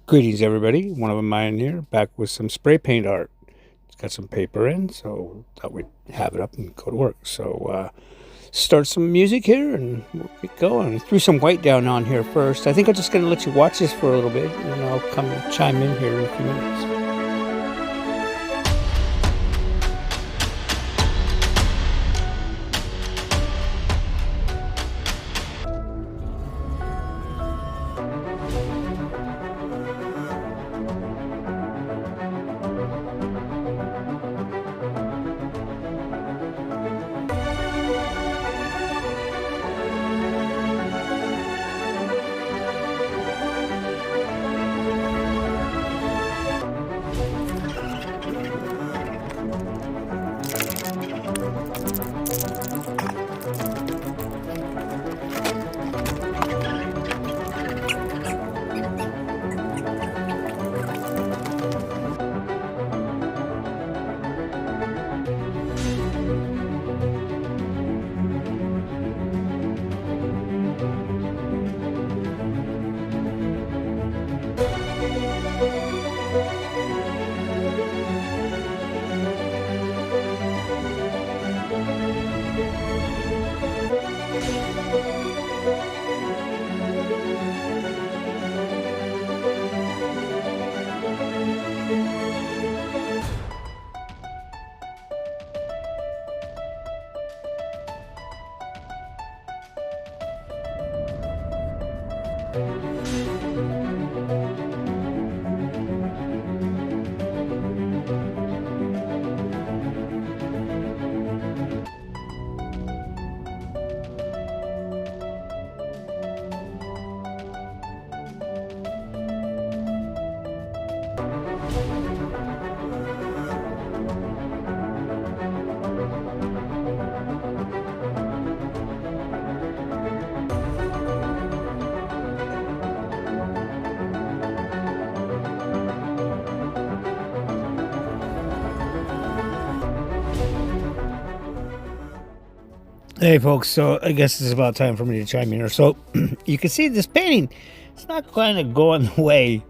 Greetings, everybody. OneOfAMine here, back with some spray paint art. It's got some paper in, so thought we'd have it up and go to work. So, start some music here and we'll get going. Threw some white down on here first. I think I'm just going to let you watch this for a little bit, and I'll come chime in here in a few minutes. Hey folks, so I guess it's about time for me to chime in here. So you can see this painting, it's not kind of going the way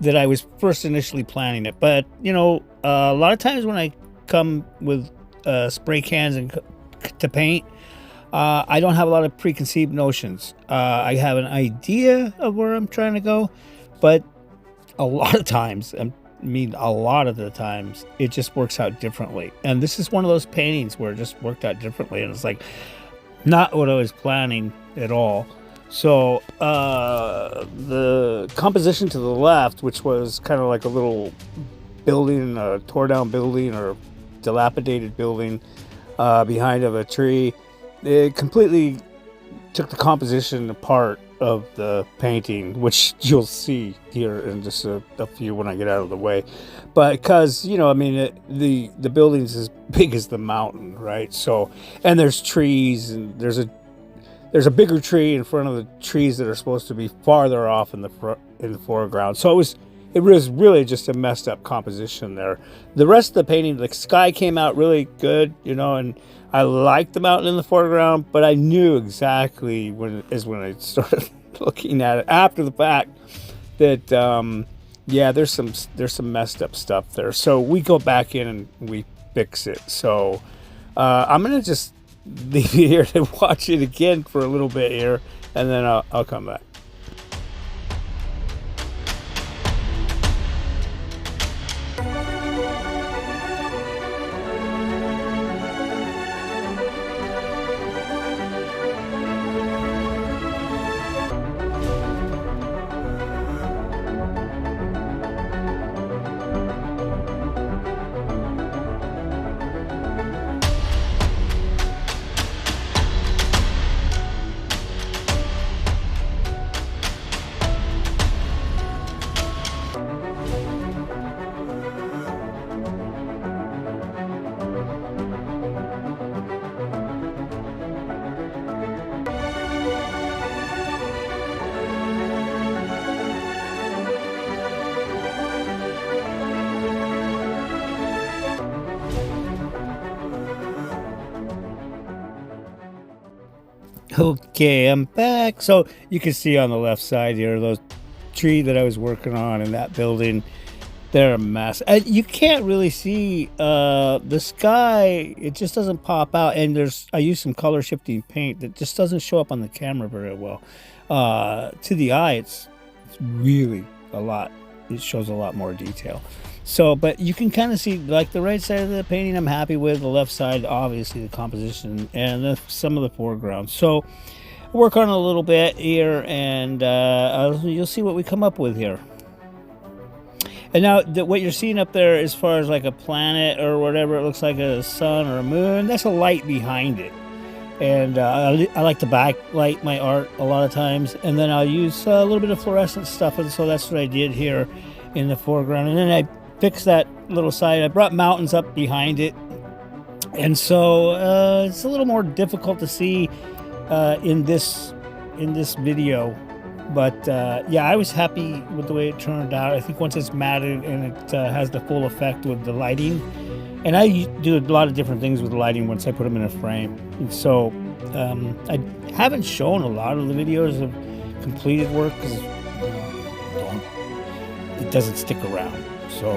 that I was first initially planning it. But a lot of times when I come with spray cans and to paint, I don't have a lot of preconceived notions. I have an idea of where I'm trying to go, but a lot of times, a lot of the times, it just works out differently. And this is one of those paintings where it just worked out differently, and it's like not what I was planning at all. So the composition to the left, which was kind of like a little building, a tore down building or dilapidated building behind of a tree, it completely took the composition apart of the painting, which you'll see here in just a few when I get out of the way. But because the building's as big as the mountain, right? So, and there's trees, and there's a bigger tree in front of the trees that are supposed to be farther off in the foreground. So it was really just a messed up composition there. The rest of the painting, the sky came out really good, and I liked the mountain in the foreground, but I knew exactly when I started looking at it after the fact that there's some messed up stuff there. So we go back in and we fix it. So I'm gonna just leave you here to watch it again for a little bit here, and then I'll come back. Okay, I'm back. So you can see on the left side here, those tree that I was working on and that building, they're a mess. You can't really see the sky. It just doesn't pop out. And I use some color shifting paint that just doesn't show up on the camera very well. To the eye, it's really a lot. It shows a lot more detail. So, but you can kind of see, like, the right side of the painting I'm happy with, the left side, obviously, the composition, and some of the foreground. So, work on it a little bit here, and you'll see what we come up with here. And now, what you're seeing up there, as far as like a planet or whatever, it looks like a sun or a moon, that's a light behind it. And I like to backlight my art a lot of times, and then I'll use a little bit of fluorescent stuff, and so that's what I did here in the foreground. And then I fixed that little side. I brought mountains up behind it, and so it's a little more difficult to see in this video. But yeah, I was happy with the way it turned out. I think once it's matted and it has the full effect with the lighting, and I do a lot of different things with the lighting once I put them in a frame. And so I haven't shown a lot of the videos of completed work because it doesn't stick around. So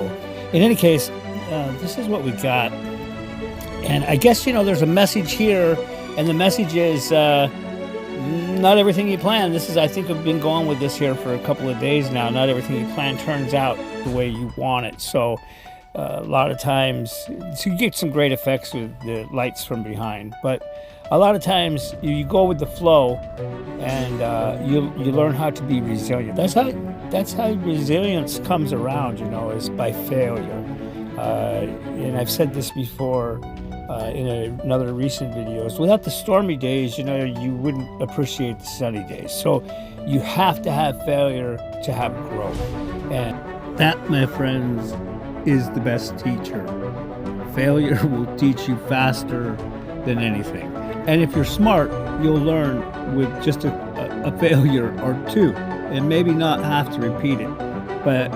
in any case, this is what we got. And I guess, there's a message here, and the message is not everything you plan. This is, I think I've been going with this here for a couple of days now. Not everything you plan turns out the way you want it. So a lot of times, so you get some great effects with the lights from behind, but a lot of times you go with the flow, and you learn how to be resilient. That's how resilience comes around, is by failure. And I've said this before in another recent videos. Without the stormy days, you wouldn't appreciate the sunny days. So you have to have failure to have growth. And that, my friends, is the best teacher. Failure will teach you faster than anything. And if you're smart, you'll learn with just a failure or two, and maybe not have to repeat it. But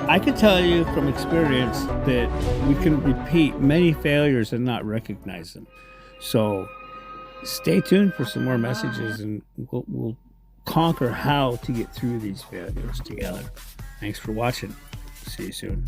I can tell you from experience that we can repeat many failures and not recognize them. So stay tuned for some more messages, and we'll conquer how to get through these failures together. Thanks for watching. See you soon.